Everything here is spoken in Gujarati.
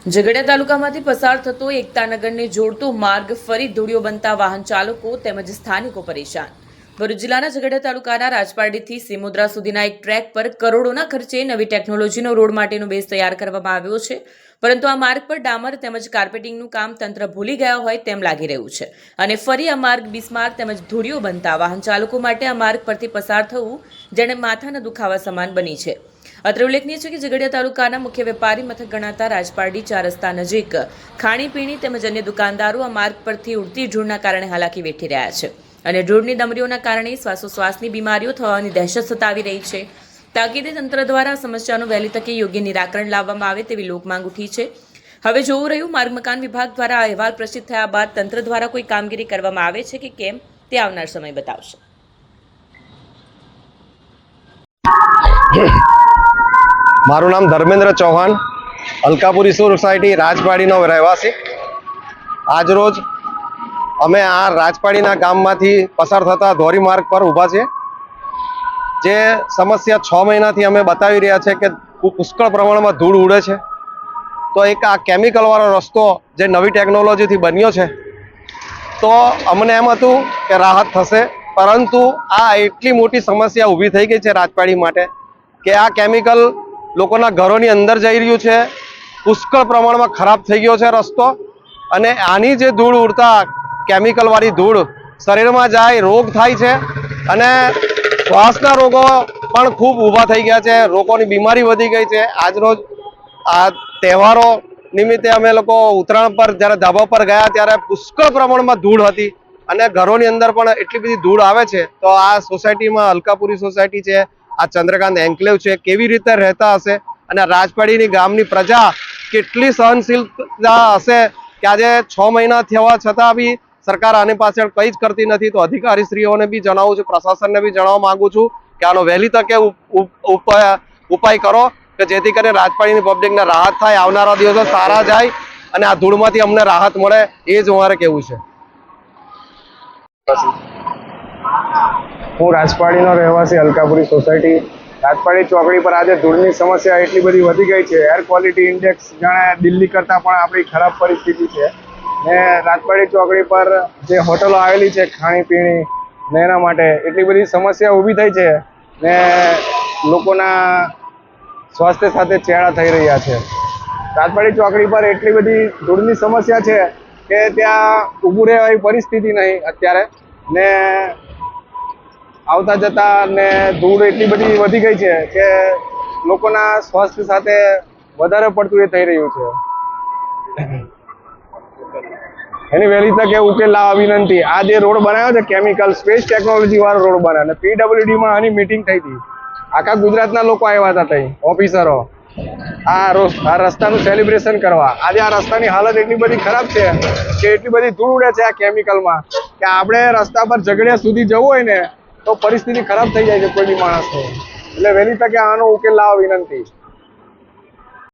ઝઘડિયા તાલુકામાંથી પસાર થતો એકતાનગરને જોડતો માર્ગ ફરી ધૂળિયો બનતા વાહન ચાલકો તેમજ સ્થાનિકો પરેશાન। ભરૂચ જિલ્લાના ઝઘડિયા તાલુકાના રાજપારડીથી સિમોદ્રા સુધીના એક ટ્રેક પર કરોડોના ખર્ચે નવી ટેકનોલોજીનો રોડ માટેનો બેઝ તૈયાર કરવામાં આવ્યો છે, પરંતુ આ માર્ગ પર ડામર તેમજ કાર્પેટિંગનું કામ તંત્ર ભૂલી ગયા હોય તેમ લાગી રહ્યું છે અને ફરી આ માર્ગ બિસ્માર તેમજ ધૂળિયો બનતા વાહન ચાલકો માટે આ માર્ગ પરથી પસાર થવું જેણે માથાના દુખાવા સમાન બની છે। અત્રે ઉલ્લેખનીય છે કે ઝઘડિયા તાલુકાના મુખ્ય વેપારી મથક ગણાતા રાજપારડી 4 રસ્તા નજીક ખાણીપીણી તેમજ અન્ય દુકાનદારો આ માર્ગ પરથી ઉડતી ધૂળના કારણે હાલાકી વેઠી રહ્યા છે અને ધૂળની ડમરીઓના કારણે શ્વાસોશ્વાસની બીમારીઓ થવાની દહેશત સતાવી રહી છે। તાકીદે તંત્ર દ્વારા આ સમસ્યાનું વહેલી તકે યોગ્ય નિરાકરણ લાવવામાં આવે તેવી લોકમાંગ ઉઠી છે। હવે જોવું રહ્યું માર્ગ મકાન વિભાગ દ્વારા આ અહેવાલ પ્રસિદ્ધ થયા બાદ તંત્ર દ્વારા કોઈ કામગીરી કરવામાં આવે છે કે કેમ તે આવનાર સમય બતાવશે। મારું નામ ધર્મેન્દ્ર ચૌહાણ, અલકાપુરી સોસાયટી રાજપાડીનો રહેવાસી। આજરોજ અમે આ રાજપાડીના ગામમાંથી પસાર થતા ધોરીમાર્ગ પર ઊભા છીએ। જે સમસ્યા 6 મહિનાથી અમે બતાવી રહ્યા છે કે પુષ્કળ પ્રમાણમાં ધૂળ ઉડે છે, તો એક આ કેમિકલવાળો રસ્તો જે નવી ટેકનોલોજીથી બન્યો છે તો અમને એમ હતું કે રાહત થશે, પરંતુ આ એટલી મોટી સમસ્યા ઊભી થઈ ગઈ છે રાજપાડી માટે કે આ કેમિકલ લોકોના ઘરોની અંદર જઈ રહ્યું છે। પુષ્કળ પ્રમાણમાં ખરાબ થઈ ગયો છે રસ્તો, અને આની જે ધૂળ ઉડતા કેમિકલવાળી ધૂળ શરીરમાં જાય, રોગ થાય છે અને શ્વાસના રોગો પણ ખૂબ ઊભા થઈ ગયા છે, લોકોની બીમારી વધી ગઈ છે। આજરોજ આ તહેવારો નિમિત્તે અમે લોકો ઉત્તરાયણ પર જ્યારે ધાબા પર ગયા ત્યારે પુષ્કળ પ્રમાણમાં ધૂળ હતી અને ઘરોની અંદર પણ એટલી બધી ધૂળ આવે છે। તો આ સોસાયટીમાં અલકાપુરી સોસાયટી છે, આ ચંદ્રકાંત એન્કલેવ છે, કેવી રીતે રહેતા હશે અને રાજપાડીની ગામની પ્રજા કેટલી સહનશીલતા હશે કે આજે 6 મહિના થવા છતાં બી સરકાર આની પાછળ કંઈ જ કરતી નથી। તો અધિકારીશ્રીઓને બી જણાવું છું, પ્રશાસનને બી જણાવવા માંગુ છું કે આનો વહેલી તકે ઉપાય કરો કે જેથી કરીને રાજપાડીની પબ્લિકને રાહત થાય, આવનારા દિવસો સારા જાય અને આ ધૂળમાંથી અમને રાહત મળે, એ જ અમારે કહેવું છે। હું રાજપાડીનો રહેવાસી, અલકાપુરી સોસાયટી। રાજપાડી ચોકડી પર આજે ધૂળની સમસ્યા એટલી બધી વધી ગઈ છે, એર ક્વોલિટી ઇન્ડેક્સ જાણે દિલ્હી કરતાં પણ આપણી ખરાબ પરિસ્થિતિ છે ને રાજપાડી ચોકડી પર જે હોટલો આવેલી છે ખાણીપીણી ને એના માટે એટલી બધી સમસ્યા ઊભી થઈ છે ને લોકોના સ્વાસ્થ્ય સાથે ચેડા થઈ રહ્યા છે। રાજપાડી ચોકડી પર એટલી બધી ધૂળની સમસ્યા છે કે ત્યાં ઊભું રહેવાની પરિસ્થિતિ નહીં અત્યારે, ને આવતા જતા ને ધૂળ એટલી બધી વધી ગઈ છે કે લોકોના સ્વાસ્થ્ય સાથે વધારે પડતું એ થઈ રહ્યું છે। એની વહેલી તકે ઉકેલ લાવવા વિનંતી। આ જે રોડ બનાવ્યો છે કેમિકલ સ્પેસ ટેકનોલોજી વાળો રોડ બનાવ્યો, અને PWDમાં આની મીટિંગ થઈ હતી, આખા ગુજરાતના લોકો આવ્યા હતા ત્યાં ઓફિસરો આ રસ્તાનું સેલિબ્રેશન કરવા। આજે આ રસ્તાની હાલત એટલી બધી ખરાબ છે કે એટલી બધી ધૂળ ઉડે છે આ કેમિકલમાં કે આપણે રસ્તા પર ઝઘડિયા સુધી જવું હોય ને તો પરિસ્થિતિ ખરાબ થઈ જાય છે કોઈ બી માણસની। એટલે વહેલી તકે આનો ઉકેલ લાવવા વિનંતી।